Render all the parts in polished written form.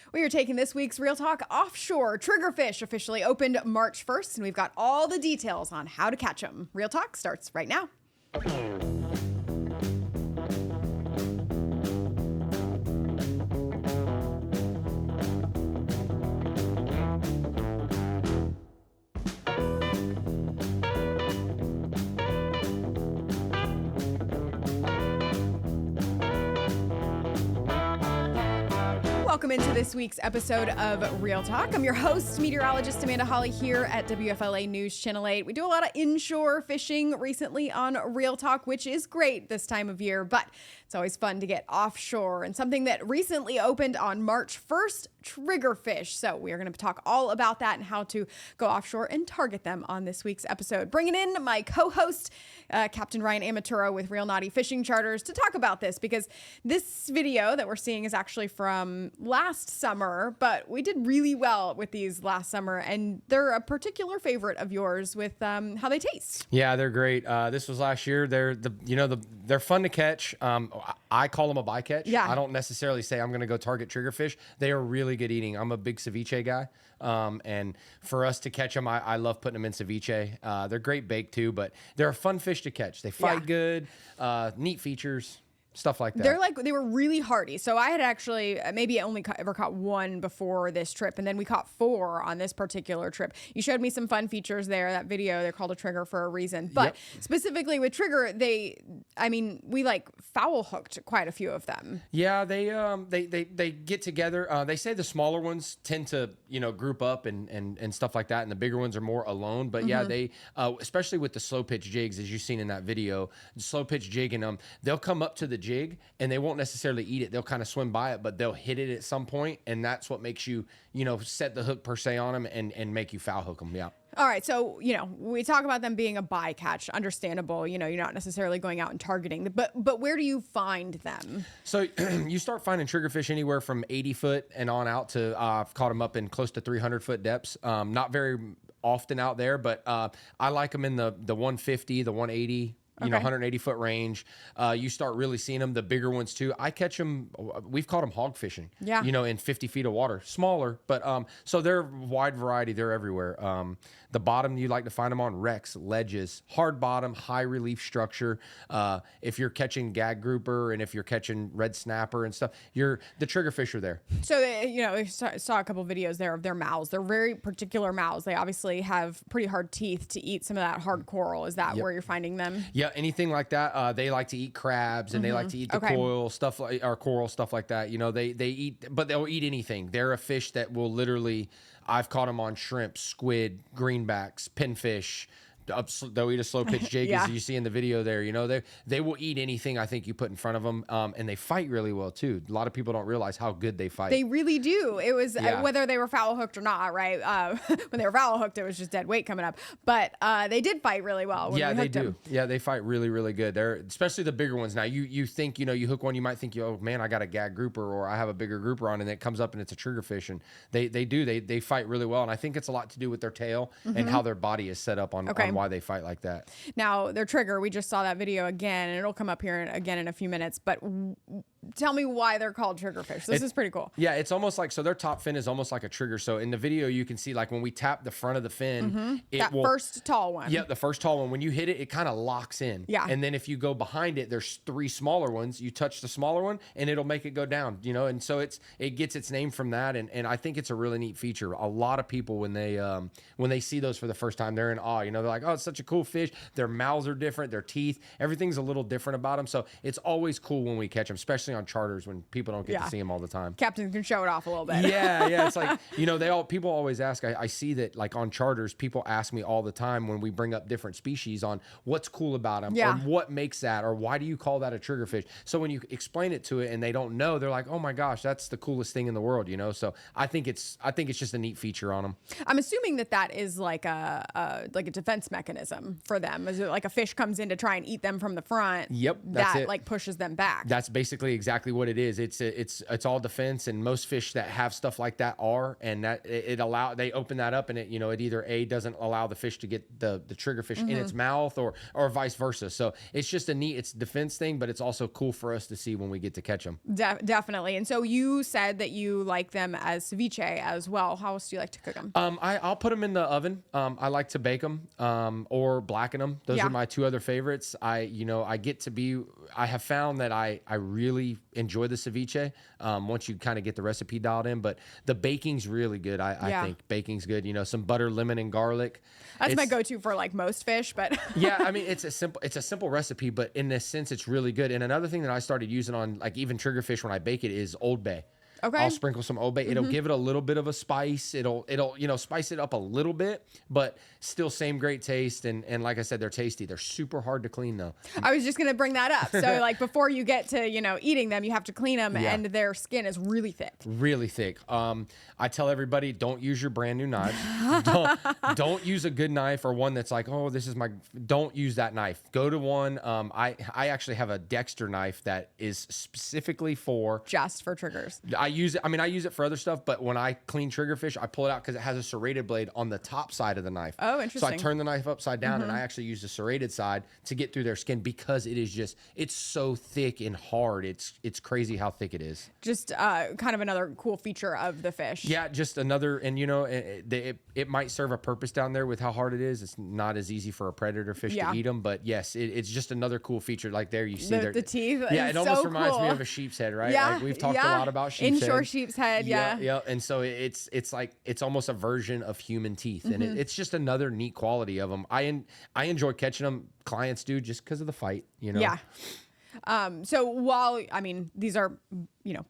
We are taking this week's Real Talk offshore. Triggerfish officially opened March 1st, and we've got all the details on how to catch them. Real Talk starts right now. Welcome into this week's episode of Real Talk. I'm your host, meteorologist Amanda Hawley here at WFLA News Channel 8. We do a lot of inshore fishing recently on Real Talk, which is great this time of year, but it's always fun to get offshore. And something that recently opened on March 1st, Triggerfish. So we are going to talk all about that and how to go offshore and target them on this week's episode. Bringing in my co-host, Captain Ryan Amaturo with Real Naughty Fishing Charters to talk about this, because this video that we're seeing is actually from last summer, but we did really well with these last summer, and they're a particular favorite of yours with how they taste. Yeah, they're great. This was last year. They're fun to catch. I call them a bycatch. Yeah. I don't necessarily say I'm going to go target triggerfish. They are really good eating. I'm a big ceviche guy, and for us to catch them, I love putting them in ceviche. They're great baked too, but they're a fun fish to catch. They fight good, neat features. Stuff like that. They were really hardy. So I had actually maybe only ever caught one before this trip, and then we caught 4 on this particular trip. You showed me some fun features there. That video, they're called a trigger for a reason. But specifically with trigger, we foul hooked quite a few of them. Yeah, they get together. They say the smaller ones tend to group up and stuff like that, and the bigger ones are more alone. But yeah, they especially with the slow pitch jigs, as you've seen in that video, the slow pitch jigging them, they'll come up to the jig and they won't necessarily eat it. They'll kind of swim by it, but they'll hit it at some point, and that's what makes you set the hook per se on them and make you foul hook them. Yeah. All right, so we talk about them being a bycatch. Understandable, you're not necessarily going out and targeting, but where do you find them? So you start finding triggerfish anywhere from 80 foot and on out to I've caught them up in close to 300 foot depths. Not very often out there, but I like them in the 150, the 180. 180 foot range. You start really seeing them, the bigger ones too. I catch them, we've caught them hog fishing, in 50 feet of water. Smaller, but so they're wide variety. They're everywhere. The bottom, you like to find them on wrecks, ledges, hard bottom, high relief structure. If you're catching gag grouper and if you're catching red snapper and stuff, the triggerfish are there. So, we saw a couple videos there of their mouths. They're very particular mouths. They obviously have pretty hard teeth to eat some of that hard coral. Is that where you're finding them? Yeah. Anything like that. They like to eat crabs and they like to eat the coral stuff like that. They eat, but they'll eat anything. They're a fish that will literally, I've caught them on shrimp, squid, greenbacks, pinfish. They'll eat a slow pitch jig, as you see in the video there. They will eat anything I think you put in front of them, and they fight really well too. A lot of people don't realize how good they fight. They really do. It was whether they were foul hooked or not, right? When they were foul hooked, it was just dead weight coming up. But they did fight really well. When we hooked them. Yeah, they fight really, really good. They're especially the bigger ones. Now you think you hook one, you might think oh man, I got a gag grouper or I have a bigger grouper on, and it comes up and it's a triggerfish, and they fight really well. And I think it's a lot to do with their tail and how their body is set up on why they fight like that. Now, their trigger, we just saw that video again, and it'll come up here again in a few minutes, but tell me why they're called triggerfish. This is pretty cool. Yeah, it's almost like, so their top fin is almost like a trigger. So in the video, you can see like when we tap the front of the fin, first tall one. Yeah, the first tall one. When you hit it, it kind of locks in. Yeah. And then if you go behind it, there's 3 smaller ones. You touch the smaller one, and it'll make it go down, and so it gets its name from that. And I think it's a really neat feature. A lot of people, when they see those for the first time, they're in awe. They're like, oh, it's such a cool fish. Their mouths are different. Their teeth, everything's a little different about them. So it's always cool when we catch them, especially on charters when people don't get to see them all the time. Captain can show it off a little bit. Yeah. It's like, people always ask, I see that like on charters, people ask me all the time when we bring up different species on what's cool about them or what makes that, or why do you call that a triggerfish? So when you explain it to it and they don't know, they're like, oh my gosh, that's the coolest thing in the world, So I think it's just a neat feature on them. I'm assuming that is like a defense mechanism for them. Is it like a fish comes in to try and eat them from the front? Yep. That pushes them back. That's basically exactly what it is. It's all defense, and most fish that have stuff like that are, and that they open that up, and it either doesn't allow the fish to get the triggerfish in its mouth, or vice versa. So it's just it's a defense thing, but it's also cool for us to see when we get to catch them. Definitely. And so you said that you like them as ceviche as well. How else do you like to cook them? I'll put them in the oven. I like to bake them or blacken them. Those are my two other favorites. I have found that I really enjoy the ceviche once you kind of get the recipe dialed in, but the baking's really good. I think baking's good. Some butter, lemon, and garlic. That's my go-to for like most fish, but yeah, I mean, it's a simple recipe, but in this sense, it's really good. And another thing that I started using on like even triggerfish when I bake it is Old Bay. Okay. I'll sprinkle some Old Bay. It'll give it a little bit of a spice. It'll spice it up a little bit, but still same great taste. And like I said, they're tasty. They're super hard to clean though. I was just going to bring that up. So like before you get to, eating them, you have to clean them and their skin is really thick. Really thick. I tell everybody, don't use your brand new knife. don't use a good knife or one that's like, oh, don't use that knife. Go to one. I actually have a Dexter knife that is specifically just for triggers. I use it for other stuff, but when I clean triggerfish, I pull it out because it has a serrated blade on the top side of the knife. Oh, interesting. So I turn the knife upside down and I actually use the serrated side to get through their skin because it's so thick and hard. It's crazy how thick it is. Just kind of another cool feature of the fish. Yeah, just another, and it might serve a purpose down there with how hard it is. It's not as easy for a predator fish to eat them, but yes, it's just another cool feature. Like there you see the teeth. Yeah, it almost reminds cool. me of a sheep's head, right? Yeah, like we've talked a lot about sheep's head. Inshore sheep's head, yeah. Yeah, and so it's like it's almost a version of human teeth, and it's just another neat quality of them. I enjoy catching them. Clients do just because of the fight, Yeah. So while, these are,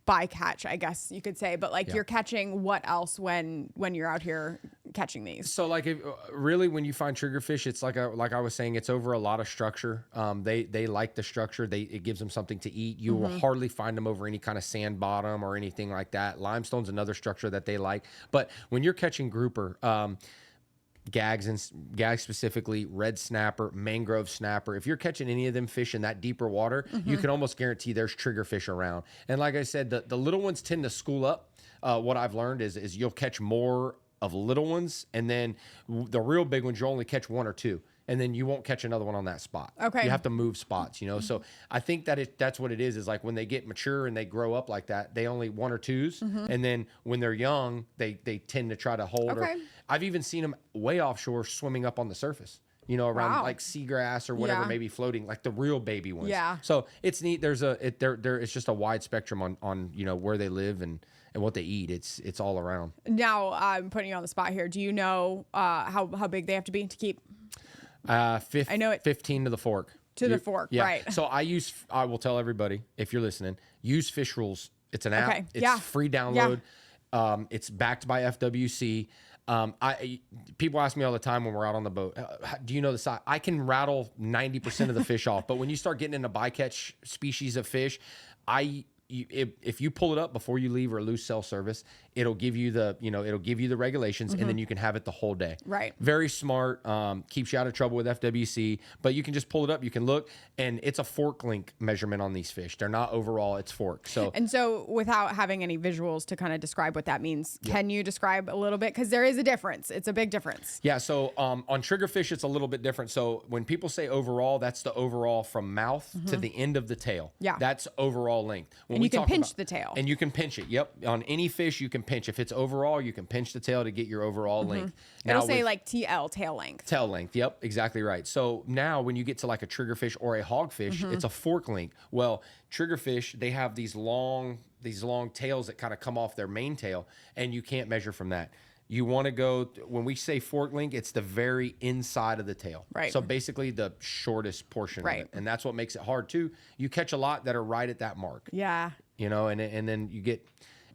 bycatch, I guess you could say, but you're catching what else when you're out here catching these? So like really when you find triggerfish, it's like I was saying, it's over a lot of structure. They like the structure. It gives them something to eat. You will hardly find them over any kind of sand bottom or anything like that. Limestone's another structure that they like. But when you're catching grouper, gags specifically, red snapper, mangrove snapper. If you're catching any of them fish in that deeper water, you can almost guarantee there's triggerfish around. And like I said, the little ones tend to school up. What I've learned is you'll catch more of little ones, and then the real big ones, you'll only catch one or two. And then you won't catch another one on that spot. Okay. You have to move spots, So I think that's what it is like when they get mature and they grow up like that, they only one or twos. And then when they're young, they tend to try to hold. Okay. I've even seen them way offshore swimming up on the surface, around like seagrass or whatever, maybe floating, like the real baby ones. Yeah. So it's neat. It's just a wide spectrum on where they live and what they eat. It's all around. Now I'm putting you on the spot here. Do you know how big they have to be to keep? I know 15 to the fork. The fork, yeah. Right. So I will tell everybody, if you're listening, use Fish Rules. It's an app. Okay. It's free download. Yeah. It's backed by FWC. People ask me all the time when we're out on the boat, do you know the size? I can rattle 90% of the fish off, but when you start getting into bycatch species of fish, if you pull it up before you leave or lose cell service, it'll give you the regulations, and then you can have it the whole day. Right. Very smart. Keeps you out of trouble with FWC, but you can just pull it up. You can look, and it's a fork length measurement on these fish. They're not overall, it's fork. So without having any visuals to kind of describe what that means, can you describe a little bit? Because there is a difference. It's a big difference. Yeah. So on triggerfish, it's a little bit different. So when people say overall, that's the overall from mouth to the end of the tail. Yeah. That's overall length. And you can pinch the tail. And you can pinch it. Yep. On any fish, you can pinch. If it's overall, you can pinch the tail to get your overall length. It'll say like TL, tail length. Tail length. Yep. Exactly right. So now when you get to like a triggerfish or a hogfish, it's a fork length. Well, triggerfish, they have these long tails that kind of come off their main tail, and you can't measure from that. You want to go, when we say fork length, it's the very inside of the tail. Right. So basically the shortest portion of it. And that's what makes it hard too. You catch a lot that are right at that mark. Yeah. And then you get,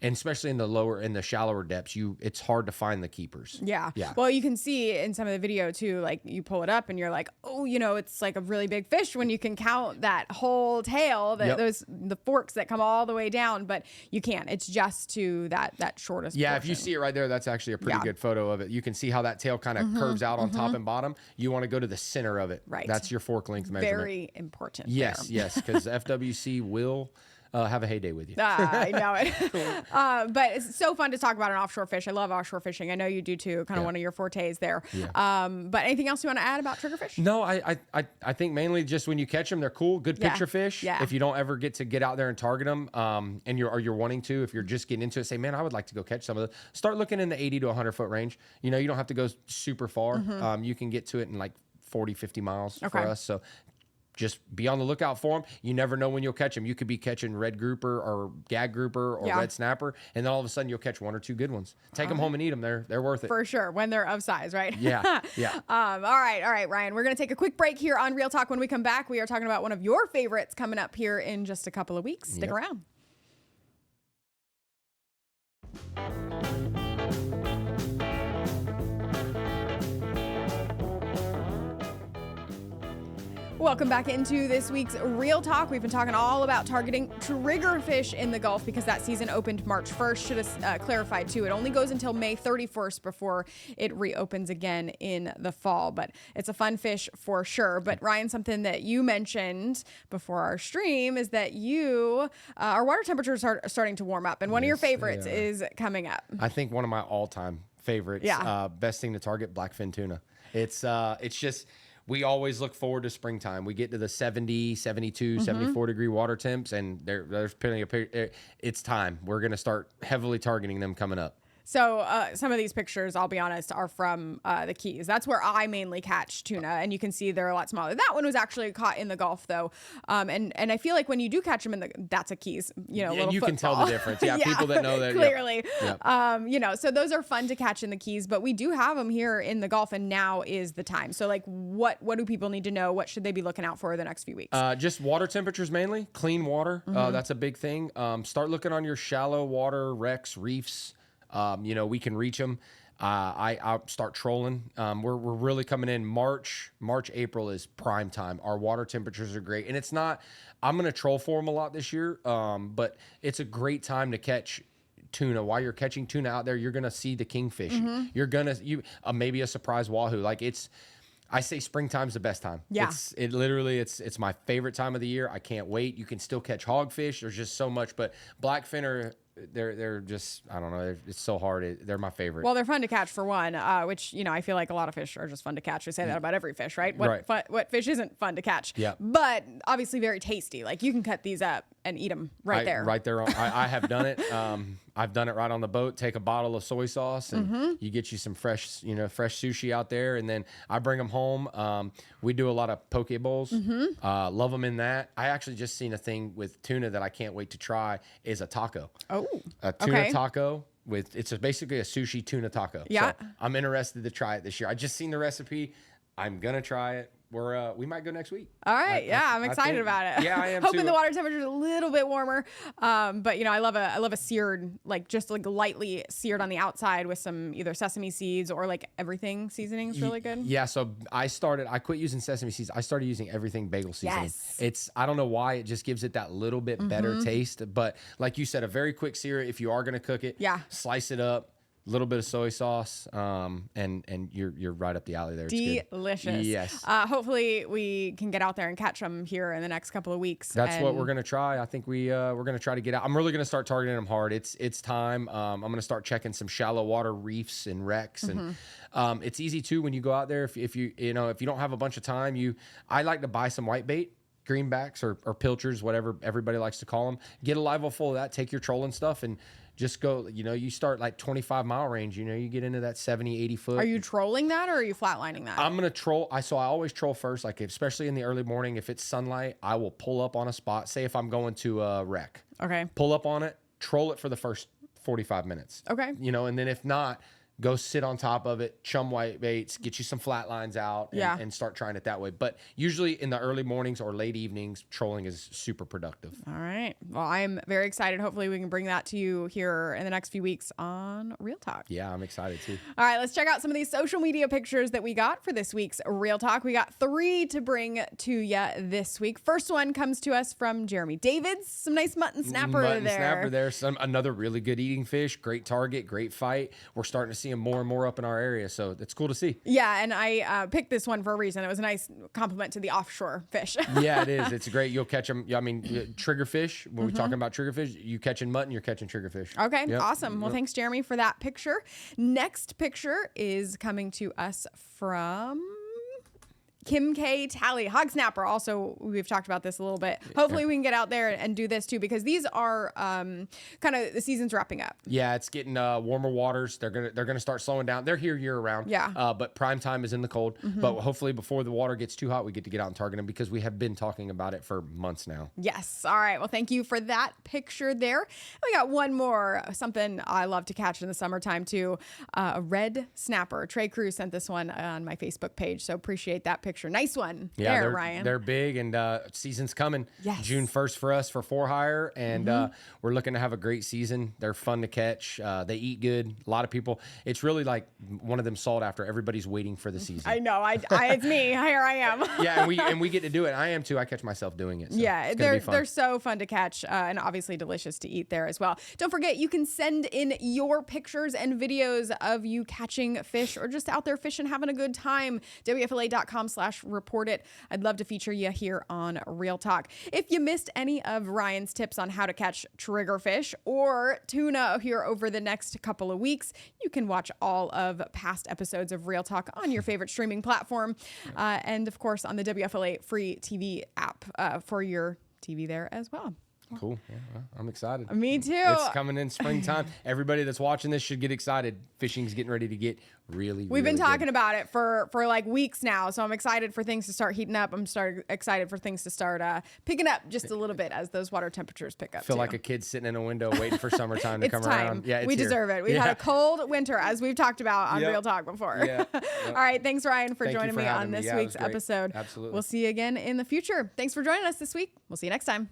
and especially in the shallower depths, it's hard to find the keepers. Yeah. Well, you can see in some of the video too, like you pull it up and you're like, oh, it's like a really big fish when you can count that whole tail, the forks that come all the way down, but you can't. It's just to that shortest portion. If you see it right there, that's actually a pretty good photo of it. You can see how that tail kind of curves out on top and bottom. You want to go to the center of it. Right. That's your fork length measurement. Very important. Yes, because FWC will have a heyday with you. I know it. But it's so fun to talk about an offshore fish. I love offshore fishing. I know you do too. Kind of one of your fortes there. Yeah. But anything else you want to add about triggerfish? No, I think mainly just when you catch them, they're cool, good picture fish. Yeah. If you don't ever get out there and target them, and you're wanting to, if you're just getting into it, say, man, I would like to go catch some of those. Start looking in the 80 to 100 foot range. You know, you don't have to go super far. You can get to it in like 40, 50 miles for us. So just be on the lookout for them. You never know when you'll catch them. You could be catching red grouper or gag grouper or red snapper, and then all of a sudden you'll catch 1 or 2 good ones. Take them home and eat them. They're worth it. For sure, when they're of size, right? Yeah. All right, Ryan. We're going to take a quick break here on Real Talk. When we come back, we are talking about one of your favorites coming up here in just a couple of weeks. Stick around. Welcome back into this week's Real Talk. We've been talking all about targeting triggerfish in the Gulf because that season opened March 1st. Should have clarified too. It only goes until May 31st before it reopens again in the fall. But it's a fun fish for sure. But Ryan, something that you mentioned before our stream is that our water temperatures are starting to warm up, and one of your favorites is coming up. I think one of my all-time favorites. Best thing to target, blackfin tuna. It's just. We always look forward to springtime. We get to the 70, 72, 74 degree water temps, and there's plenty of, it's time. We're going to start heavily targeting them coming up. So some of these pictures, I'll be honest, are from the Keys. That's where I mainly catch tuna, and you can see they're a lot smaller. That one was actually caught in the Gulf, though, and I feel like when you do catch them that's a Keys, little you football. can tell the difference. Yeah, people that know that clearly. So those are fun to catch in the Keys, but we do have them here in the Gulf, and now is the time. So like, what do people need to know? What should they be looking out for the next few weeks? Just water temperatures mainly, clean water. That's a big thing. Start looking on your shallow water wrecks, reefs. We can reach them. I'll start trolling. We're really coming in March, April is prime time. Our water temperatures are great, and I'm going to troll for them a lot this year. But it's a great time to catch tuna. While you're catching tuna out there, you're going to see the kingfish. You're going to, maybe a surprise wahoo. I say springtime's the best time. Yeah. It's my favorite time of the year. I can't wait. You can still catch hogfish. There's just so much, but blackfin they're just, I don't know. It's so hard. They're my favorite. Well, they're fun to catch for one, which, I feel like a lot of fish are just fun to catch. We say that about every fish, right? What fish isn't fun to catch? Yeah. But obviously very tasty. Like you can cut these up and eat them there. Right there. I have done it. I've done it right on the boat. Take a bottle of soy sauce and you get you some fresh sushi out there. And then I bring them home. We do a lot of poke bowls. Love them in that. I actually just seen a thing with tuna that I can't wait to try is a taco. Oh, a tuna taco it's basically a sushi tuna taco. Yeah. So I'm interested to try it this year. I just seen the recipe. I'm going to try it. We might go next week. All right. I'm excited about it. Yeah, I am Hoping too. the water temperature is a little bit warmer. But I love a seared, just lightly seared on the outside with some either sesame seeds or everything seasoning is really good. Yeah. So I quit using sesame seeds. I started using everything bagel seasoning. Yes. I don't know why, it just gives it that little bit better taste. But like you said, a very quick sear. If you are going to cook it, slice it up. Little bit of soy sauce, and you're right up the alley there. It's delicious. Good. Yes. Hopefully we can get out there and catch them here in the next couple of weeks. That's what we're gonna try. I think we're gonna try to get out. I'm really gonna start targeting them hard. It's time. I'm gonna start checking some shallow water reefs and wrecks, and it's easy too when you go out there. If you don't have a bunch of time, I like to buy some white bait. Greenbacks or pilchards, whatever everybody likes to call them. Get a live well full of that. Take your trolling stuff and just go, you start 25-mile range, you get into that 70, 80 foot. Are you trolling that or are you flatlining that? I'm going to troll. I always troll first, especially in the early morning. If it's sunlight, I will pull up on a spot. Say if I'm going to a wreck. Okay. Pull up on it, troll it for the first 45 minutes. Okay. And then if not, go sit on top of it, chum white baits, get you some flat lines out, and start trying it that way. But usually in the early mornings or late evenings, trolling is super productive. All right. Well, I'm very excited. Hopefully we can bring that to you here in the next few weeks on Real Talk. Yeah, I'm excited too. All right, let's check out some of these social media pictures that we got for this week's Real Talk. We got 3 to bring to you this week. First one comes to us from Jeremy Davids. Some nice mutton snapper there. Snapper there. Another really good eating fish. Great target, great fight. We're starting to see seeing more and more up in our area. So it's cool to see. Yeah, and I picked this one for a reason. It was a nice compliment to the offshore fish. Yeah, it is. It's great. You'll catch them. I mean, triggerfish. When we're talking about triggerfish, you catching mutton, you're catching triggerfish. Okay, Yep. awesome. Well, thanks, Jeremy, for that picture. Next picture is coming to us from Kim K. Tally, hog snapper. Also, we've talked about this a little bit. Hopefully we can get out there and do this too, because these are kind of, the season's wrapping up. Yeah, it's getting warmer waters. They're gonna start slowing down. They're here year round. Yeah. But prime time is in the cold. But hopefully before the water gets too hot, we get out and target them, because we have been talking about it for months now. Yes. All right. Well, thank you for that picture there. We got one more, something I love to catch in the summertime too. A red snapper. Trey Cruz sent this one on my Facebook page, so appreciate that picture. Nice one. Yeah, there, Ryan. They're big, and season's coming. Yes. June 1st for us for for hire, and we're looking to have a great season. They're fun to catch. They eat good. A lot of people. It's really like one of them sought after. Everybody's waiting for the season. I know. It's me. Here I am. Yeah, and we get to do it. I am too. I catch myself doing it. So Yeah, it's gonna be fun. they're so fun to catch, and obviously delicious to eat there as well. Don't forget, you can send in your pictures and videos of you catching fish or just out there fishing, having a good time. WFLA.com/report it. I'd love to feature you here on Real Talk. If you missed any of Ryan's tips on how to catch triggerfish or tuna here over the next couple of weeks, you can watch all of past episodes of Real Talk on your favorite streaming platform, and of course on the WFLA free TV app for your TV there as well. Cool. Yeah, well, I'm excited. Me too. It's coming in springtime. Everybody that's watching this should get excited. Fishing's getting ready to get We've been talking about it for like weeks now, so I'm excited for things to start heating up. I'm excited for things to start picking up just a little bit as those water temperatures pick up. Feel like a kid sitting in a window waiting for summertime to come around. Yeah, we deserve it. We've had a cold winter, as we've talked about on Real Talk before. Yeah. All right, thanks Ryan for joining me on this week's episode. Absolutely. We'll see you again in the future. Thanks for joining us this week. We'll see you next time.